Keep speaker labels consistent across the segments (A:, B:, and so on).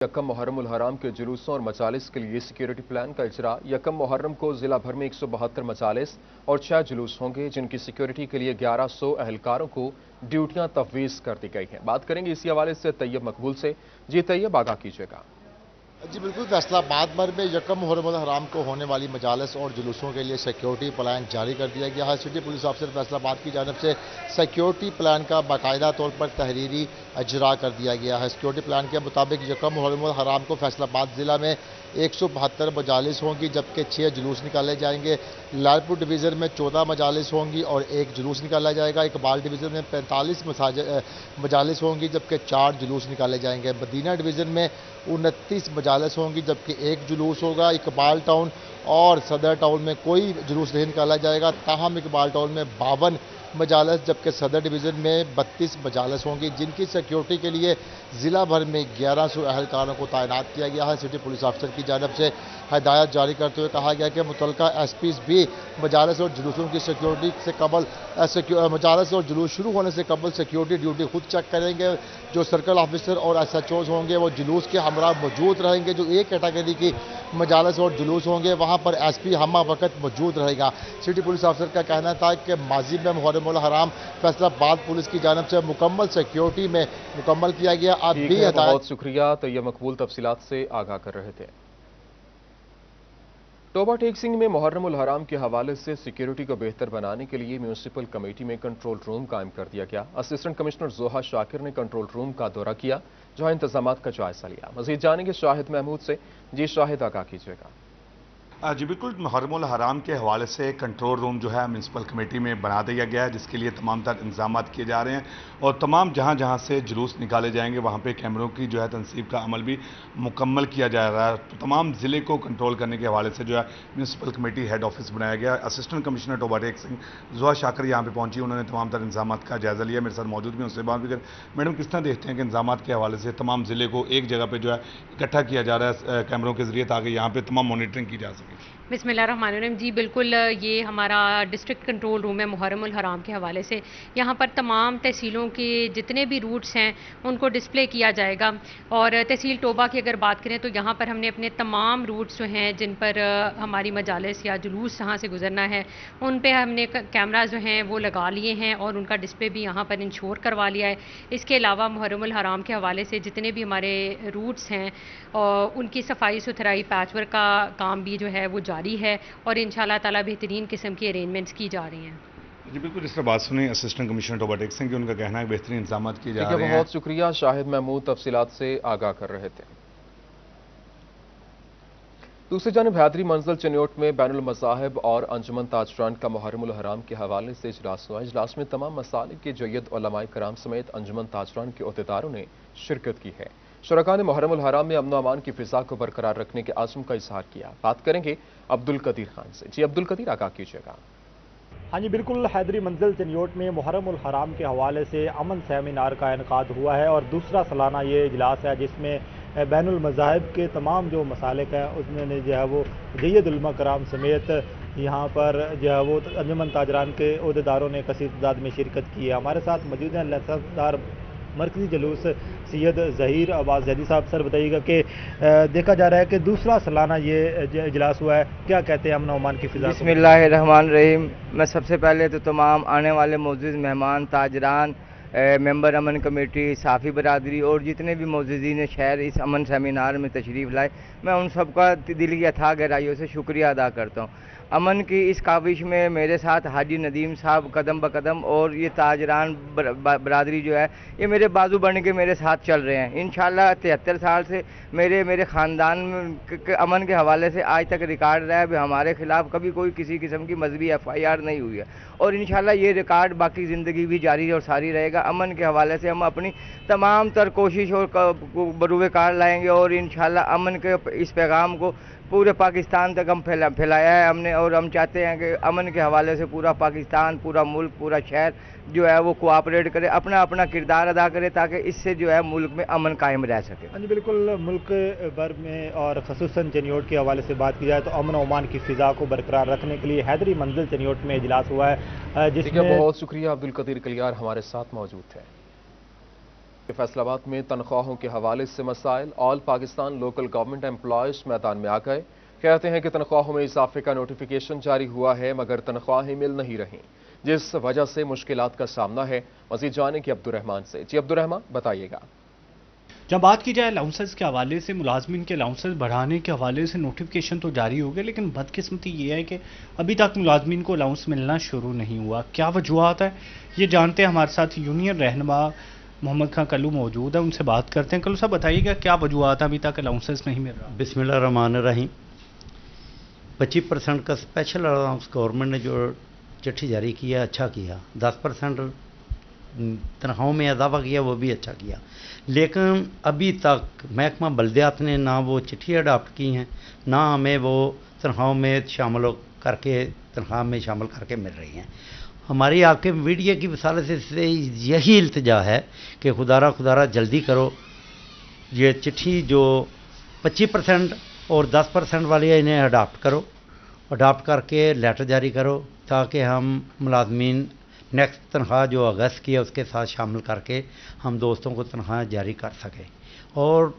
A: यकम मुहर्रम उल हराम के जुलूसों और मजालिस के लिए सिक्योरिटी प्लान का इजरा। यकम मुहर्रम को जिला भर में 172 मजालिस और 6 जुलूस होंगे, जिनकी सिक्योरिटी के लिए 1100 अहलकारों को ड्यूटियां तफवीज कर दी गई हैं। बात करेंगे इसी हवाले से तैयब मकबूल से। जी तैयब, आगाह कीजिएगा।
B: जी बिल्कुल, फैसलाबाद भर में यकम मुहर्रम उल हराम को होने वाली मजालिस और जुलूसों के लिए सिक्योरिटी प्लान जारी कर दिया गया है। सिटी पुलिस अफसर फैसलाबाद की जानब से सिक्योरिटी प्लान का बाकायदा तौर पर तहरीरी इजरा कर दिया गया है। सिक्योरिटी प्लान के मुताबिक यकम मुहर्रम उल हराम को फैसलाबाद ज़िला में 172 मजालिस होंगी, जबकि 6 जुलूस निकाले जाएंगे। लालपुर डिवीज़न में 14 मजालिस होंगी और 1 जुलूस निकाला जाएगा। इकबाल डिवीज़न में 45 मजालिस होंगी, जबकि 4 जुलूस निकाले जाएंगे। मदीना डिवीज़न में 29 मजालिस होंगी, जबकि 1 जुलूस होगा। इकबाल टाउन और सदर टाउन में कोई जुलूस नहीं निकाला जाएगा। ताहम इकबाल टाउन में 52 मजालिस, जबकि सदर डिवीज़न में 32 मजालिस होंगी, जिनकी सिक्योरिटी के लिए ज़िला भर में 1100 अहलकारों को तैनात किया गया है। सिटी पुलिस अफसर की जानब से हिदायत जारी करते हुए कहा गया कि मुतलका एसपीज़ भी मजालिस और जुलूसों की सिक्योरिटी से कबल मजालिस और जुलूस शुरू होने से कबल सिक्योरिटी ड्यूटी खुद चेक करेंगे। जो सर्कल ऑफिसर और SHOs होंगे वो जुलूस के हमरा मौजूद रहेंगे। जो एक कैटेगरी की मजालिस और जुलूस होंगे वहाँ पर SP हमा वक्त मौजूद रहेगा। सिटी पुलिस अफसर का कहना था कि माजी में मुहर्रम उल हराम फैसलाबाद पुलिस की जानब से मुकम्मल सिक्योरिटी में मुकम्मल किया गया। अब भी
A: बहुत शुक्रिया तैयब मकबूल, तफसीलात से आगाह कर रहे थे। टोबा टेक सिंह में मुहर्रम उल हराम के हवाले से सिक्योरिटी को बेहतर बनाने के लिए म्यूनिसिपल कमेटी में कंट्रोल रूम कायम कर दिया गया। असिस्टेंट कमिश्नर जोहा शाकिर ने कंट्रोल रूम का दौरा किया, जहां इंतजामात का जायजा लिया। मजीद जानेंगे शाहिद महमूद से। जी शाहिद, आगाह कीजिएगा।
C: जी बिल्कुल, मुहर्रम उल हराम के हवाले से कंट्रोल रूम जो है म्यूनसिपल कमेटी में बना दिया गया है, जिसके लिए तमाम तर इंतजाम किए जा रहे हैं और तमाम जहां जहां से जुलूस निकाले जाएंगे वहां पे कैमरों की जो है तनसीब का अमल भी मुकम्मल किया जा रहा है। तो तमाम ज़िले को कंट्रोल करने के हवाले से जो है म्यूनसिपल कमेटी हेड ऑफिस बनाया गया है। असिस्टेंट कमिश्नर टोबा टेक सिंह जोहा शाकिर यहाँ पे पहुंची, उन्होंने तमाम तर इंतजाम का जायजा लिया। मेरे साथ मौजूद भी, उनसे बात भी करें। मैडम, किस तरह देखते हैं कि इंतजाम के हवाले से तमाम ज़िले को एक जगह पर जो है इकट्ठा किया जा रहा है कैमरों के जरिए, ताकि यहाँ पर तमाम मॉनिटरिंग की जा सके?
D: बिस्मिल्लाहिर्रहमानिर्रहीम। जी बिल्कुल, ये हमारा डिस्ट्रिक्ट कंट्रोल रूम है मुहर्रम उल हराम के हवाले से। यहाँ पर तमाम तहसीलों के जितने भी रूट्स हैं उनको डिस्प्ले किया जाएगा। और तहसील टोबा की अगर बात करें तो यहाँ पर हमने अपने तमाम रूट्स जो हैं जिन पर हमारी मजालिस या जुलूस यहाँ से गुजरना है उन पर हमने कैमराज जो हैं वो लगा लिए हैं और उनका डिस्प्ले भी यहाँ पर इंश्योर करवा लिया है। इसके अलावा मुहर्रम उल हराम के हवाले से जितने भी हमारे रूट्स हैं उनकी सफाई सुथराई पैचवर्क का काम भी जो है वो जारी है और इंशाल्लाह ताला बेहतरीन किस्म की अरेंजमेंट्स की जा रही हैं।
C: जी बिल्कुल, इस तरह बात सुनी असिस्टेंट कमिश्नर टोबा टेक सिंह की, उनका कहना है बेहतरीन इंतजाम किए जा रहे हैं।
A: बहुत शुक्रिया शाहिद महमूद, तफसीलात से आगाह कर रहे थे। दूसरी जानिब हैदरी मंजिल चनियोट में बैनुल मज़ाहिब और अंजुमन ताजरान का मुहर्रम उल हराम के हवाले से इजलास हुआ। इजलास में तमाम मसालिक के जय्यद उलमाए कराम समेत अंजुमन ताजरान के अहदेदारों ने शिरकत की है। शुरका ने मुहर्रम उल हराम में अमन अमान की फिजा को बरकरार रखने के आज़म का इजहार किया। बात करेंगे अब्दुल कदीर खान से। जी अब्दुल कदीर, आगाह कीजिएगा।
E: हाँ जी बिल्कुल, हैदरी मंजिल चनियोट में मुहर्रम उल हराम के हवाले से अमन सेमिनार का इनकाद हुआ है और दूसरा सालाना ये इजलास है, जिसमें बैनुल मज़ाहिब के तमाम जो मसालिक हैं उसमें जो है वो जय्यद उलमा कराम समेत यहाँ पर जो है वो अंजुमन ताजरान के अहदेदारों ने कसीर तादाद में शिरकत की है। हमारे साथ मौजूद हैं लसदार मरकजी जुलूस सैयद ज़हीर अब्बास ज़ैदी साहब। सर बताइएगा कि देखा जा रहा है कि दूसरा सालाना ये इजलास हुआ है, क्या कहते हैं अमन अमान की फिजा?
F: बिस्मिल्लाहिर्रहमानिर्रहीम। मैं सबसे पहले तो तमाम आने वाले मौजूद मेहमान ताजरान, मेंबर अमन कमेटी, साफ़ी बरादरी और जितने भी मौजूदीन शहर इस अमन सेमिनार में तशरीफ़ लाए, मैं उन सबका दिल की अथाह गहराइयों से शुक्रिया अदा करता हूँ। अमन की इस काविश में मेरे साथ हाजी नदीम साहब कदम ब कदम और ये ताजरान बरादरी जो है ये मेरे बाजू बन के मेरे साथ चल रहे हैं। इंशाल्लाह 73 साल से मेरे ख़ानदान के अमन के हवाले से आज तक रिकॉर्ड रहा है भी हमारे ख़िलाफ़ कभी कोई किसी किस्म की मजहबी FIR नहीं हुई है और इंशाल्लाह ये रिकॉर्ड बाकी ज़िंदगी भी जारी और सारी रहेगा। अमन के हवाले से हम अपनी तमाम तर कोशिश और बरूए कार लाएँगे और इंशाल्लाह अमन के इस पैगाम को पूरे पाकिस्तान तक हम फैलाया है हमने और हम चाहते हैं कि अमन के हवाले से पूरा पाकिस्तान, पूरा मुल्क, पूरा शहर जो है वो कोऑपरेट करे, अपना अपना किरदार अदा करे ताकि इससे जो है मुल्क में अमन कायम रह सके।
E: हाँ जी बिल्कुल, मुल्क भर में और ख़ुसूसन चनियोट के हवाले से बात की जाए तो अमन अमान की फ़िज़ा को बरकरार रखने के लिए हैदरी मंजिल चनियोट में इजलास हुआ है, जिसमें
A: बहुत शुक्रिया अब्दुल कदीर कलियार हमारे साथ मौजूद थे। फैसलाबाद में तनख्वाहों के हवाले से मसाइल। All Pakistan local government employees मैदान में आ गए। कहते हैं कि तनख्वाहों में इजाफे का नोटिफिकेशन जारी हुआ है मगर तनख्वाहें मिल नहीं रहीं, जिस वजह से मुश्किलात का सामना है। मजीद जाने की अब्दुर्रहमान से। जी अब्दुर्रहमान, बताइएगा।
G: जब बात की जाए अलाउंसेस के हवाले से, मुलाजमीन के अलाउंसेस बढ़ाने के हवाले से नोटिफिकेशन तो जारी हो गया, लेकिन बदकिस्मती ये है कि अभी तक मुलाजमीन को अलाउंस मिलना शुरू नहीं हुआ। क्या वजूहत है, ये जानते हैं। हमारे साथ यूनियन रहनुमा मोहम्मद खां कल्लू मौजूद है, उनसे बात करते हैं। कल्लू साहब, बताइएगा क्या वजूहत है, अभी तक अलाउंसेस नहीं मिल रहा?
H: बिस्मिल्लाहिर्रहमानिर्रहीम। 25% का स्पेशल अलाउंस गवर्नमेंट ने जो चिट्ठी जारी किया, अच्छा किया। 10% तनख्वाहों में इजाफा किया, वो भी अच्छा किया। लेकिन अभी तक महकमा बल्दियात ने ना वो चिट्ठी अडाप्ट की हैं, ना हमें वो तनख्वाहों में शामिल करके तनख्वाह में शामिल करके मिल रही हैं। हमारी आपके मीडिया की वसालत से यही इल्तिजा है कि खुदारा जल्दी करो। ये चिट्ठी जो 25% और 10% वाली है, इन्हें अडाप्ट करो। अडाप्ट करके लेटर जारी करो ताकि हम मुलाजमीन नेक्स्ट तनख्वाह जो अगस्त की है उसके साथ शामिल करके हम दोस्तों को तनख्वाह जारी कर सकें। और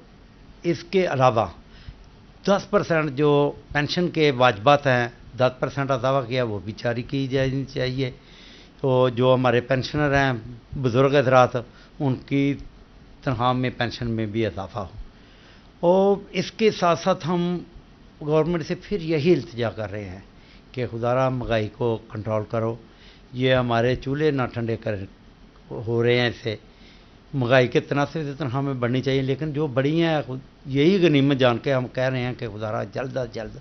H: इसके अलावा 10% जो पेंशन के वाजबात हैं, 10% इजाफा किया, वो भी जारी की जानी चाहिए। तो जो हमारे पेंशनर हैं, बुज़ुर्ग हज़रात, उनकी तनख्वाह में पेंशन में भी इजाफा हो। और इसके साथ साथ हम गवर्नमेंट से फिर यही इल्तिजा कर रहे हैं कि खुदारा महंगाई को कंट्रोल करो। ये हमारे चूल्हे ना ठंडे कर हो रहे हैं, इससे महंगाई के तनासब से तनख्वाह में बढ़नी चाहिए, लेकिन जो बढ़ी हैं यही गनीमत जान के हम कह रहे हैं कि खुदारा जल्द अज जल्द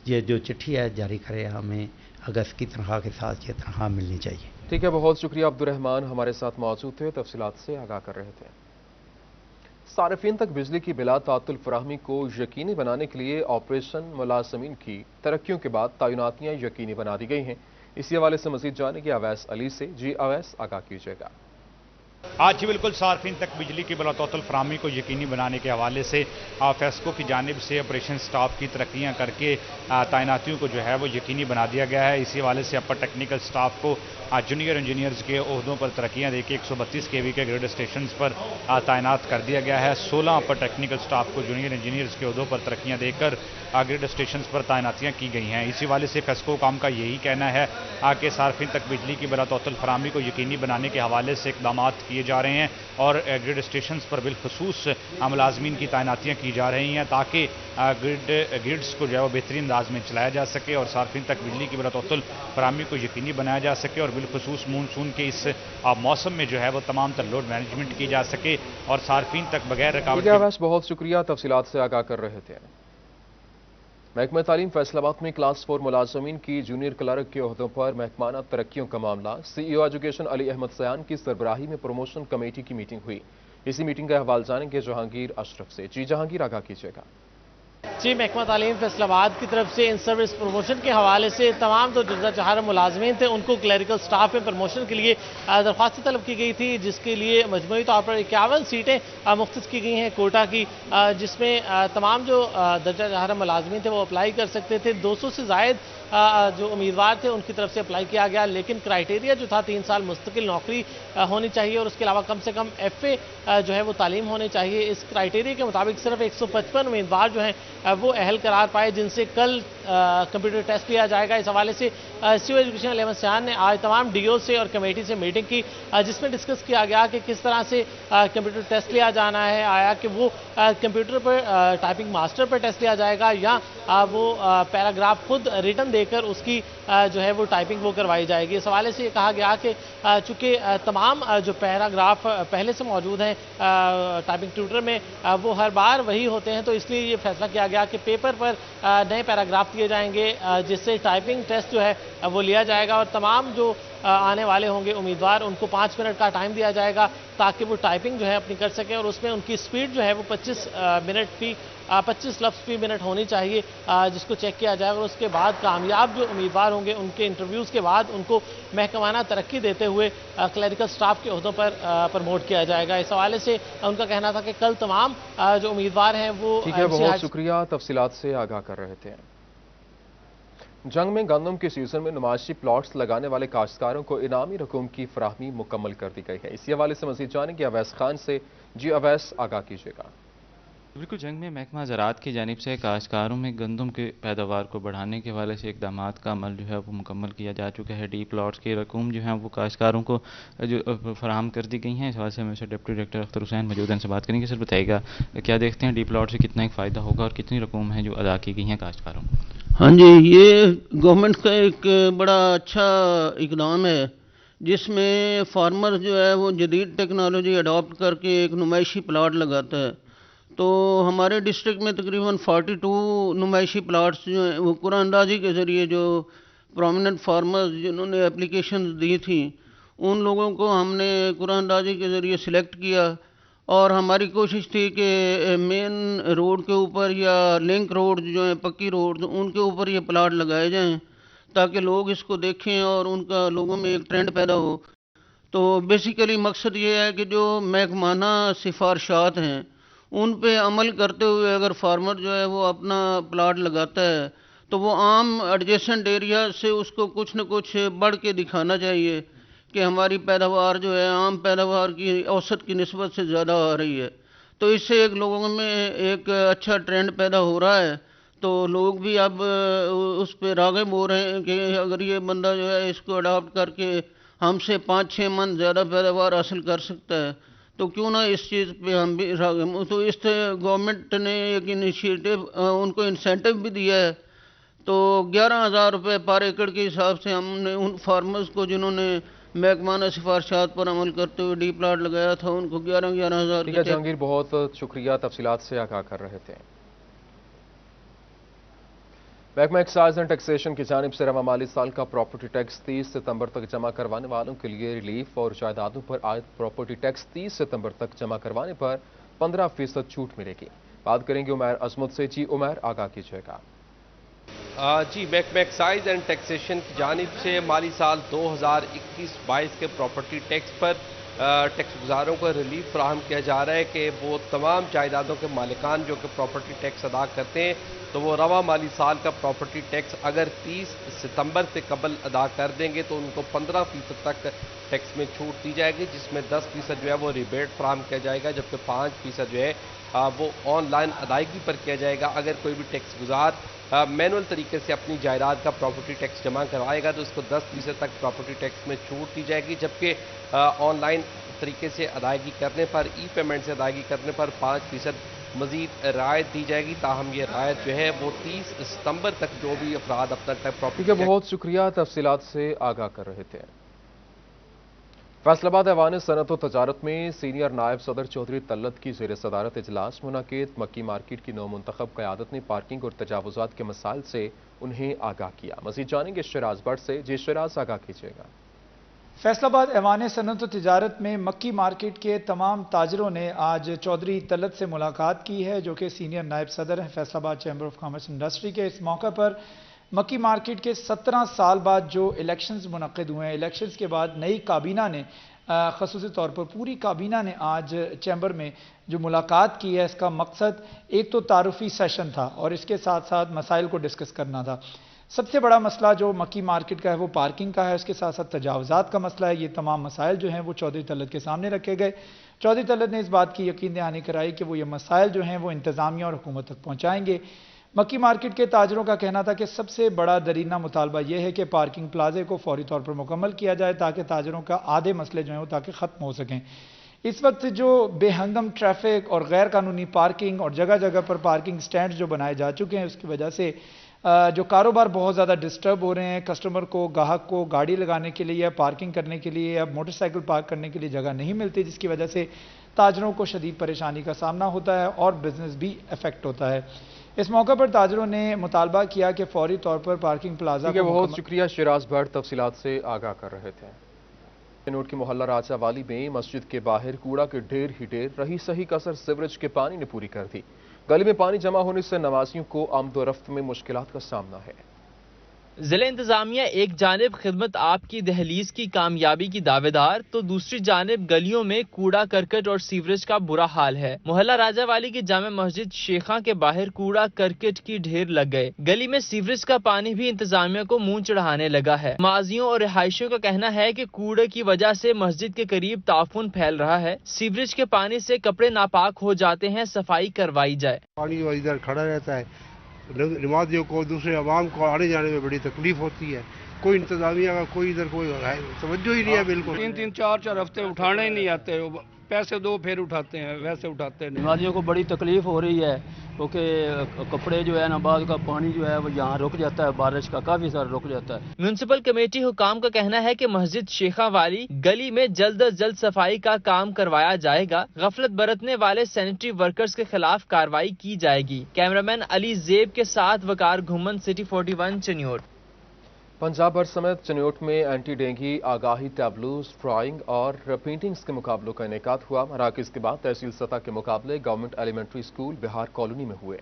H: ये जो चिट्ठी है जारी करे। हमें अगस्त की तनख्वाह के साथ ये तनख्वाह मिलनी चाहिए।
A: ठीक है, बहुत शुक्रिया अब्दुर्रहमान, हमारे साथ मौजूद थे, तफसीलात से आगाह कर रहे थे। सार्फिन तक बिजली की बिला तातुल फराहमी को यकीनी बनाने के लिए ऑपरेशन मुलाजमीन की तरक्कियों के बाद तैनातियां यकीनी बना दी गई हैं। इसी हवाले से मजीद जाने की अवैस अली से। जी अवैस, आगाह कीजिएगा।
I: आज ही बिल्कुल सार्फिन तक बिजली की बिलातौतुल फराहमी को यकीनी बनाने के हवाले से फेस्को की जानिब से ऑपरेशन स्टाफ की तरक्कियाँ करके तैनातियों को जो है वो यकीनी बना दिया गया है। इसी हवाले से अपर टेक्निकल स्टाफ को जूनियर इंजीनियर्स के ओहदों पर तरक्कियाँ देके 132 kV के ग्रिड स्टेशन पर तैनात कर दिया गया है। 16 अपर टेक्निकल स्टाफ को जूनियर इंजीनियर्स के ओहदों पर तरक्कियाँ देकर ग्रिड स्टेशन पर तैनातियाँ की गई हैं। इसी हवाले से फेस्को काम का यही कहना है कि सार्फिन तक बिजली की बिलातौतुल फराहमी को यकीनी बनाने के हवाले से इकदाम किए जा रहे हैं और ग्रिड स्टेशन पर बिलखसूस मुलाजमीन की तैनातियाँ की जा रही हैं ताकि ग्रिड्स को जो है वो बेहतरीन अंदाज में चलाया जा सके और सार्फिन तक बिजली की बिलातौतुल फराहमी को यकीनी बनाया जा सके और बिलखसूस मानसून के इस मौसम में जो है वो तमाम तर लोड मैनेजमेंट की जा सके और सार्फिन तक बगैर रुकावट।
A: बहुत शुक्रिया, तफसीलात से आगाह कर रहे थे। महकमा तालीम फैसलाबाद में क्लास 4 मुलाजमीन की जूनियर क्लर्क के ओहदों पर महकमाना तरक्कियों का मामला। CEO एजुकेशन अली अहमद सयान की सरबराही में प्रमोशन कमेटी की मीटिंग हुई। इसी मीटिंग का अहवाल जानेंगे जहांगीर अशरफ से। जी जहांगीर, आगाह कीजिएगा।
J: जी, महकमा तालीम फैसलाबाद की तरफ से इन सर्विस प्रमोशन के हवाले से तमाम जो जद्दोजहद मुलाजमीन थे उनको क्लरिकल स्टाफ में प्रमोशन के लिए दरख्वास्त तलब की गई थी, जिसके लिए मजमूई तौर पर 51 सीटें मुख्तस की गई हैं कोटा की, जिसमें तमाम जो जद्दोजहद मुलाजमीन थे वो अप्लाई कर सकते थे। 200 से ज़ायद जो उम्मीदवार थे उनकी तरफ से अप्लाई किया गया, लेकिन क्राइटेरिया जो था 3 साल मुस्तकिल नौकरी होनी चाहिए और उसके अलावा कम से कम FA जो है वो तालीम होनी चाहिए। इस क्राइटेरिया के मुताबिक सिर्फ 155 उम्मीदवार जो हैं वो अहल करार पाए, जिनसे कल कंप्यूटर टेस्ट लिया जाएगा। इस हवाले से CEO एजुकेशन अली अहमद सयान ने आज तमाम DO से और कमेटी से मीटिंग की, जिसमें डिस्कस किया गया कि किस तरह से कंप्यूटर टेस्ट लिया जाना है। आया कि वो कंप्यूटर पर टाइपिंग मास्टर पर टेस्ट लिया जाएगा या वो पैराग्राफ खुद रिटन देकर उसकी जो है वो टाइपिंग वो करवाई जाएगी। इस हवाले से ये कहा गया कि चूँकि तमाम जो पैराग्राफ पहले से मौजूद हैं टाइपिंग ट्यूटर में वो हर बार वही होते हैं, तो इसलिए ये फैसला किया गया कि पेपर पर नए पैराग्राफ दिए जाएंगे, जिससे टाइपिंग टेस्ट जो है वो लिया जाएगा और तमाम जो आने वाले होंगे उम्मीदवार उनको 5 मिनट का टाइम दिया जाएगा ताकि वो टाइपिंग जो है अपनी कर सकें और उसमें उनकी स्पीड जो है वो 25 लफ्ज़ फी मिनट होनी चाहिए, जिसको चेक किया जाएगा। और उसके बाद कामयाब जो उम्मीदवार होंगे उनके इंटरव्यूज़ के बाद उनको महकमाना तरक्की देते हुए क्लरिकल स्टाफ के ओहदों पर प्रमोट किया जाएगा। इस हवाले से उनका कहना था कि कल तमाम जो उम्मीदवार हैं वो।
A: ठीक है, बहुत शुक्रिया, तफसीलात से आगाह कर रहे थे। جنگ میں گندم کے سیزن میں نمائشی پلاٹس لگانے والے کاشتکاروں کو انعامی رقوم کی فراہمی مکمل کر دی گئی ہے۔ اسی حوالے سے مزید جانیں گے اویس خان سے۔ جی اویس، آگاہ کیجیے گا۔
K: بالکل، جنگ میں محکمہ زراعت کی جانب سے کاشتکاروں میں گندم کے پیداوار کو بڑھانے کے حوالے سے اقدامات کا عمل جو ہے وہ مکمل کیا جا چکا ہے۔ ڈی پلاٹس کی رقوم جو ہے وہ کاشتکاروں کو جو فراہم کر دی گئی ہیں۔ اس حوالے سے ہمیں ڈپٹی ڈائریکٹر اختر حسین موجود ہیں، ان سے بات کریں گے۔ سر بتائیے گا کیا دیکھتے ہیں ڈی پلاٹ سے کتنا ایک فائدہ ہوگا اور کتنی رقوم ہے جو ادا کی گئی ہیں کاشتکاروں کو؟
L: ہاں جی، یہ گورنمنٹ کا ایک بڑا اچھا اقدام ہے جس میں فارمر جو ہے وہ جدید ٹیکنالوجی اڈاپٹ کر کے ایک نمائشی پلاٹ لگاتا ہے۔ تو ہمارے ڈسٹرکٹ میں تقریباً 42 نمائشی پلاٹس جو ہیں وہ قرآن اندازی کے ذریعے جو پرومیننٹ فارمرز جنہوں نے اپلیکیشنز دی تھیں ان لوگوں کو ہم نے قرآن اندازی کے ذریعے سلیکٹ کیا، اور ہماری کوشش تھی کہ مین روڈ کے اوپر یا لنک روڈ جو ہیں پکی روڈ ان کے اوپر یہ پلاٹ لگائے جائیں تاکہ لوگ اس کو دیکھیں اور ان کا لوگوں میں ایک ٹرینڈ پیدا ہو۔ تو بیسیکلی مقصد یہ ہے کہ جو محکمانہ سفارشات ہیں ان پہ عمل کرتے ہوئے اگر فارمر جو ہے وہ اپنا پلاٹ لگاتا ہے تو وہ عام ایڈجسٹنٹ ایریا سے اس کو کچھ نہ کچھ بڑھ کے دکھانا چاہیے کہ ہماری پیداوار جو ہے عام پیداوار کی اوسط کی نسبت سے زیادہ آ رہی ہے۔ تو اس سے ایک لوگوں میں ایک اچھا ٹرینڈ پیدا ہو رہا ہے، تو لوگ بھی اب اس پہ راغب ہو رہے ہیں کہ اگر یہ بندہ جو ہے اس کو اڈاپٹ کر کے ہم سے 5-6 من زیادہ پیداوار حاصل کر سکتا ہے تو کیوں نہ اس چیز پہ ہم بھی راغب ہوں۔ تو اس سے گورنمنٹ نے ایک انیشیٹو ان کو انسینٹو بھی دیا ہے، تو 11,000 روپے پر ایکڑ کے حساب سے ہم نے ان فارمرز کو جنہوں نے محکمانہ سفارشات پر عمل کرتے ہوئے ڈی پلاٹ لگایا تھا ان کو 11,000
A: ٹھیک ہے جہانگیر، بہت شکریہ، تفصیلات سے آگاہ کر رہے تھے۔ محکمہ ایکسائز اینڈ ٹیکسیشن کی جانب سے رواں مالی سال کا پراپرٹی ٹیکس 30 ستمبر تک جمع کروانے والوں کے لیے ریلیف اور جائیدادوں پر عائد پراپرٹی ٹیکس 30 ستمبر تک جمع کروانے پر 15% چھوٹ ملے گی۔ بات کریں گے عمیر عظمت سے۔ جی عمیر، آگاہ کیجیے گا۔
M: جی، محکمہ ایکسائز اینڈ ٹیکسیشن کی جانب سے مالی سال 2021-22 کے پراپرٹی ٹیکس پر ٹیکس گزاروں کو ریلیف فراہم کیا جا رہا ہے کہ وہ تمام جائیدادوں کے مالکان جو کہ پراپرٹی ٹیکس ادا کرتے ہیں تو وہ رواں مالی سال کا پراپرٹی ٹیکس اگر 30 ستمبر سے قبل ادا کر دیں گے تو ان کو 15% تک ٹیکس میں چھوٹ دی جائے گی، جس میں 10% جو ہے وہ ریبیٹ فراہم کیا جائے گا، جبکہ 5% جو ہے وہ آن لائن ادائیگی پر کیا جائے گا۔ اگر کوئی بھی ٹیکس گزار مینول طریقے سے اپنی جائیداد کا پراپرٹی ٹیکس جمع کروائے گا تو اس کو 10% تک پراپرٹی ٹیکس میں چھوٹ دی جائے گی، جبکہ آن لائن طریقے سے ادائیگی کرنے پر، ای پیمنٹ سے ادائیگی کرنے پر 5% مزید رعایت دی جائے گی۔ تاہم یہ رعایت جو ہے وہ 30 ستمبر تک جو بھی افراد اپنا پراپرٹی
A: ٹھیک ہے، بہت شکریہ، تفصیلات سے آگاہ کر رہے تھے۔ فیصل آباد ایوان صنعت و تجارت میں سینئر نائب صدر چودھری طلعت کی زیر صدارت اجلاس منعقد۔ مکی مارکیٹ کی نو منتخب قیادت نے پارکنگ اور تجاوزات کے مسائل سے انہیں آگاہ کیا۔ مزید جانیں گے شیراز بٹ سے۔ جی شیراز، آگاہ کیجیے گا۔
N: فیصل آباد ایوان صنعت و تجارت میں مکی مارکیٹ کے تمام تاجروں نے آج چودھری طلعت سے ملاقات کی ہے، جو کہ سینئر نائب صدر ہیں فیصل آباد چیمبر آف کامرس انڈسٹری کے۔ اس موقع پر مکی مارکیٹ کے 17 سال بعد جو الیکشنز منعقد ہوئے ہیں، الیکشنز کے بعد نئی کابینہ نے خصوصی طور پر پوری کابینہ نے آج چیمبر میں جو ملاقات کی ہے، اس کا مقصد ایک تو تعارفی سیشن تھا اور اس کے ساتھ ساتھ مسائل کو ڈسکس کرنا تھا۔ سب سے بڑا مسئلہ جو مکی مارکیٹ کا ہے وہ پارکنگ کا ہے، اس کے ساتھ ساتھ تجاوزات کا مسئلہ ہے۔ یہ تمام مسائل جو ہیں وہ چودھری طلعت کے سامنے رکھے گئے۔ چودھری طلعت نے اس بات کی یقین دہانی کرائی کہ وہ یہ مسائل جو ہیں وہ انتظامیہ اور حکومت تک پہنچائیں گے۔ مکی مارکیٹ کے تاجروں کا کہنا تھا کہ سب سے بڑا درینہ مطالبہ یہ ہے کہ پارکنگ پلازے کو فوری طور پر مکمل کیا جائے تاکہ تاجروں کا آدھے مسئلے جو ہیں وہ تاکہ ختم ہو سکیں۔ اس وقت جو بے ہنگم ٹریفک اور غیر قانونی پارکنگ اور جگہ جگہ پر پارکنگ سٹینڈ جو بنائے جا چکے ہیں، اس کی وجہ سے جو کاروبار بہت زیادہ ڈسٹرب ہو رہے ہیں، کسٹمر کو، گاہک کو گاڑی لگانے کے لیے یا پارکنگ کرنے کے لیے یا موٹر سائیکل پارک کرنے کے لیے جگہ نہیں ملتی، جس کی وجہ سے تاجروں کو شدید پریشانی کا سامنا ہوتا ہے اور بزنس بھی افیکٹ ہوتا ہے۔ اس موقع پر تاجروں نے مطالبہ کیا کہ فوری طور پر پارکنگ پلازا کو
A: بہت شکریہ شیراز بٹ، تفصیلات سے آگاہ کر رہے تھے۔ چنوٹ کی محلہ راجہ والی میں مسجد کے باہر کوڑا کے ڈھیر ہی ڈھیر، رہی سہی کسر سیوریج کے پانی نے پوری کر دی۔ گلی میں پانی جمع ہونے سے نمازیوں کو آمد و رفت میں مشکلات کا سامنا ہے۔
O: ضلع انتظامیہ ایک جانب خدمت آپ کی دہلیز کی کامیابی کی دعوے دار تو دوسری جانب گلیوں میں کوڑا کرکٹ اور سیوریج کا برا حال ہے۔ محلہ راجہ والی کی جامع مسجد شیخاں کے باہر کوڑا کرکٹ کی ڈھیر لگ گئے۔ گلی میں سیوریج کا پانی بھی انتظامیہ کو منہ چڑھانے لگا ہے۔ ماضیوں اور رہائشیوں کا کہنا ہے کہ کوڑے کی وجہ سے مسجد کے قریب تعفن پھیل رہا ہے۔ سیوریج کے پانی سے کپڑے ناپاک ہو جاتے ہیں، صفائی کروائی جائے۔
P: پانی ادھر کھڑا رہتا ہے، نمازیوں کو دوسرے عوام کو آنے جانے میں بڑی تکلیف ہوتی ہے۔ کوئی انتظامیہ کا کوئی ادھر کوئی توجہ ہی نہیں ہے بالکل۔
Q: 3-4 ہفتے اٹھانے ہی نہیں آتے، پیسے دو پھر اٹھاتے ہیں، ویسے اٹھاتے نہیں۔
R: نمازیوں کو بڑی تکلیف ہو رہی ہے کیونکہ کپڑے جو ہے نا بعض کا پانی جو ہے وہ یہاں رک جاتا ہے، بارش کا کافی سارا رک جاتا ہے۔
O: میونسپل کمیٹی حکام کا کہنا ہے کہ مسجد شیخاں والی گلی میں جلد از جلد صفائی کا کام کروایا جائے گا۔ غفلت برتنے والے سینیٹری ورکرز کے خلاف کارروائی کی جائے گی۔ کیمرامین علی زیب کے ساتھ وقار گھمن، سٹی 41 چنیوٹ۔
A: پنجاب بھر سمیت چنیوٹ میں اینٹی ڈینگی آگاہی ٹیبلوز، ڈرائنگ اور پینٹنگز کے مقابلوں کا انعقاد ہوا۔ مراکز کے بعد تحصیل سطح کے مقابلے گورنمنٹ ایلیمنٹری اسکول بہار کالونی میں ہوئے۔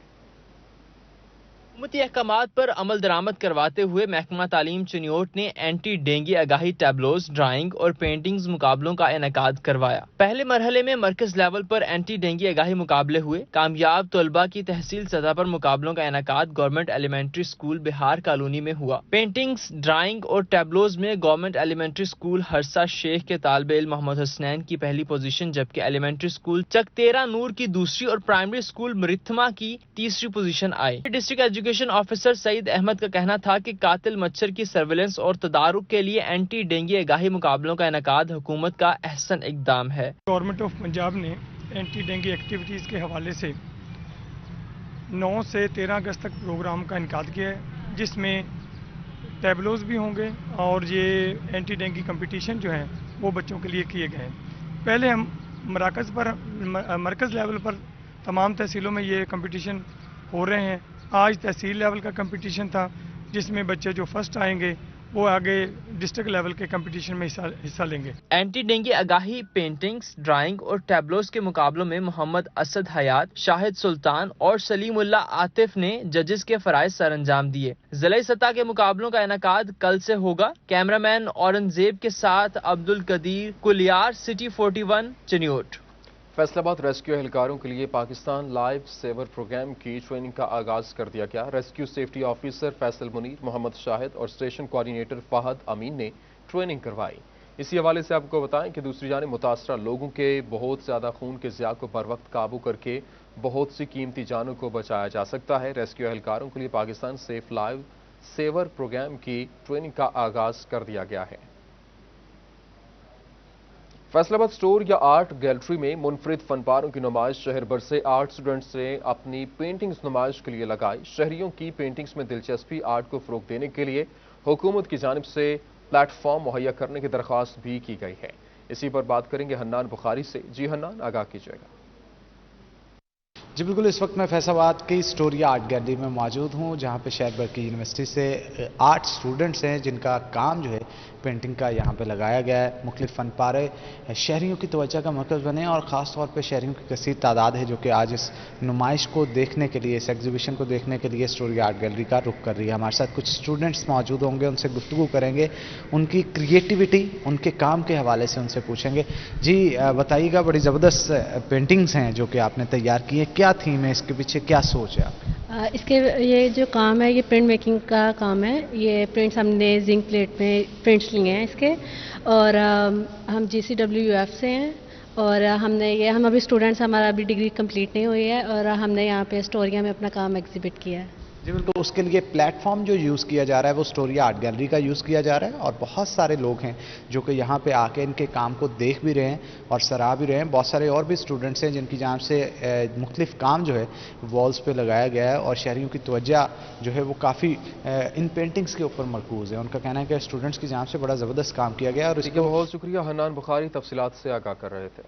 O: حکومتی احکامات پر عمل درآمد کرواتے ہوئے محکمہ تعلیم چنیوٹ نے اینٹی ڈینگی آگاہی ٹیبلوز، ڈرائنگ اور پینٹنگز مقابلوں کا انعقاد کروایا۔ پہلے مرحلے میں مرکز لیول پر اینٹی ڈینگی آگاہی مقابلے ہوئے۔ کامیاب طلباء کی تحصیل سطح پر مقابلوں کا انعقاد گورنمنٹ ایلیمنٹری اسکول بہار کالونی میں ہوا۔ پینٹنگز، ڈرائنگ اور ٹیبلوز میں گورنمنٹ ایلیمنٹری اسکول ہرسا شیخ کے طالب علم محمد حسنین کی پہلی پوزیشن، جبکہ ایلیمنٹری اسکول چک تیرا نور کی دوسری اور پرائمری اسکول مرتھما کی تیسری پوزیشن آئی۔ ڈسٹرکٹ ایجوکیشن آفیسر سعید احمد کا کہنا تھا کہ قاتل مچھر کی سرویلنس اور تدارک کے لیے اینٹی ڈینگی آگاہی مقابلوں کا انعقاد حکومت کا احسن اقدام ہے۔
S: گورنمنٹ آف پنجاب نے اینٹی ڈینگی ایکٹیویٹیز کے حوالے سے 9 سے 13 اگست تک پروگرام کا انعقاد کیا ہے، جس میں ٹیبلوز بھی ہوں گے اور یہ اینٹی ڈینگی کمپٹیشن جو ہیں وہ بچوں کے لیے کیے گئے ہیں۔ پہلے ہم مرکز لیول پر تمام تحصیلوں میں یہ کمپٹیشن ہو رہے ہیں۔ آج تحصیل لیول کا کمپٹیشن تھا، جس میں بچے جو فرسٹ آئیں گے وہ آگے ڈسٹرکٹ لیول کے کمپٹیشن میں حصہ لیں گے۔
O: اینٹی ڈینگی آگاہی، پینٹنگز، ڈرائنگ اور ٹیبلوز کے مقابلوں میں محمد اسد حیات، شاہد سلطان اور سلیم اللہ عاطف نے ججز کے فرائض سر انجام دیے۔ ضلعی سطح کے مقابلوں کا انعقاد کل سے ہوگا۔ کیمرامین اورنگزیب کے ساتھ Abdul Qadeer Kalyar, city 41 Chiniot.
A: Faisalabad rescue اہلکاروں کے لیے پاکستان لائف سیور پروگرام کی ٹریننگ کا آغاز کر دیا گیا۔ Rescue safety officer Faisal Munir, Muhammad Shahid اور اسٹیشن کوآرڈینیٹر فہد امین نے ٹریننگ کروائی۔ اسی حوالے سے آپ کو بتائیں کہ دوسری جانب متاثرہ لوگوں کے بہت زیادہ خون کے ضیاع کو بر وقت قابو کر کے بہت سی قیمتی جانوں کو بچایا جا سکتا ہے۔ ریسکیو اہلکاروں کے لیے Pakistan safe life saver programme کی ٹریننگ کا آغاز کر دیا گیا ہے۔ فیصل آباد اسٹور یا آرٹ گیلری میں منفرد فن پاروں کی نمائش شہر بھر سے آرٹ اسٹوڈنٹس نے اپنی پینٹنگز نمائش کے لیے لگائی۔ شہریوں کی پینٹنگز میں دلچسپی، آرٹ کو فروغ دینے کے لیے حکومت کی جانب سے پلیٹ فارم مہیا کرنے کی درخواست بھی کی گئی ہے۔ اسی پر بات کریں گے حنان بخاری سے۔ جی حنان، آگاہ کیجیے گا۔
T: جی بالکل، اس وقت میں فیصل آباد کی اسٹوریا آرٹ گیلری میں موجود ہوں، جہاں پہ شہر بھر کی یونیورسٹی سے آرٹ اسٹوڈنٹس ہیں جن کا کام جو ہے پینٹنگ کا یہاں پہ لگایا گیا ہے۔ مختلف فن پارے شہریوں کی توجہ کا مرکز بنے اور خاص طور پہ شہریوں کی کثیر تعداد ہے جو کہ آج اس نمائش کو دیکھنے کے لیے، اس ایگزیبیشن کو دیکھنے کے لیے اسٹوریا آرٹ گیلری کا رخ کر رہی ہے۔ ہمارے ساتھ کچھ اسٹوڈنٹس موجود ہوں گے، ان سے گفتگو کریں گے، ان کی کریٹیوٹی، ان کے کام کے حوالے سے ان سے پوچھیں گے۔ جی بتائیے گا، بڑی زبردست پینٹنگز ہیں جو کہ آپ نے تیار کی ہیں، کیا تھیم ہے اس کے پیچھے، کیا سوچ ہے آپ؟
U: اس کے یہ جو کام ہے یہ پرنٹ میکنگ کا کام ہے۔ یہ پرنٹس ہم نے زنک پلیٹ میں پرنٹس لیے ہیں اس کے، اور ہم GCWF سے ہیں، اور ہم ابھی اسٹوڈنٹس، ہمارا ابھی ڈگری کمپلیٹ نہیں ہوئی ہے، اور ہم نے یہاں پہ اسٹوریا میں اپنا کام ایگزیبٹ کیا ہے۔
T: جی بالکل، اس کے لیے پلیٹ فارم جو یوز کیا جا رہا ہے وہ اسٹوریا آرٹ گیلری کا یوز کیا جا رہا ہے، اور بہت سارے لوگ ہیں جو کہ یہاں پہ آ کے ان کے کام کو دیکھ بھی رہے ہیں اور سراہ بھی رہے ہیں۔ بہت سارے اور بھی اسٹوڈنٹس ہیں جن کی جانب سے مختلف کام جو ہے والز پہ لگایا گیا ہے، اور شہریوں کی توجہ جو ہے وہ کافی ان پینٹنگز کے اوپر مرکوز ہے۔ ان کا کہنا ہے کہ اسٹوڈنٹس کی جانب سے بڑا زبردست کام کیا گیا، اور اس کے
A: بہت شکریہ حنان بخاری، تفصیلات سے آگاہ کر رہے تھے۔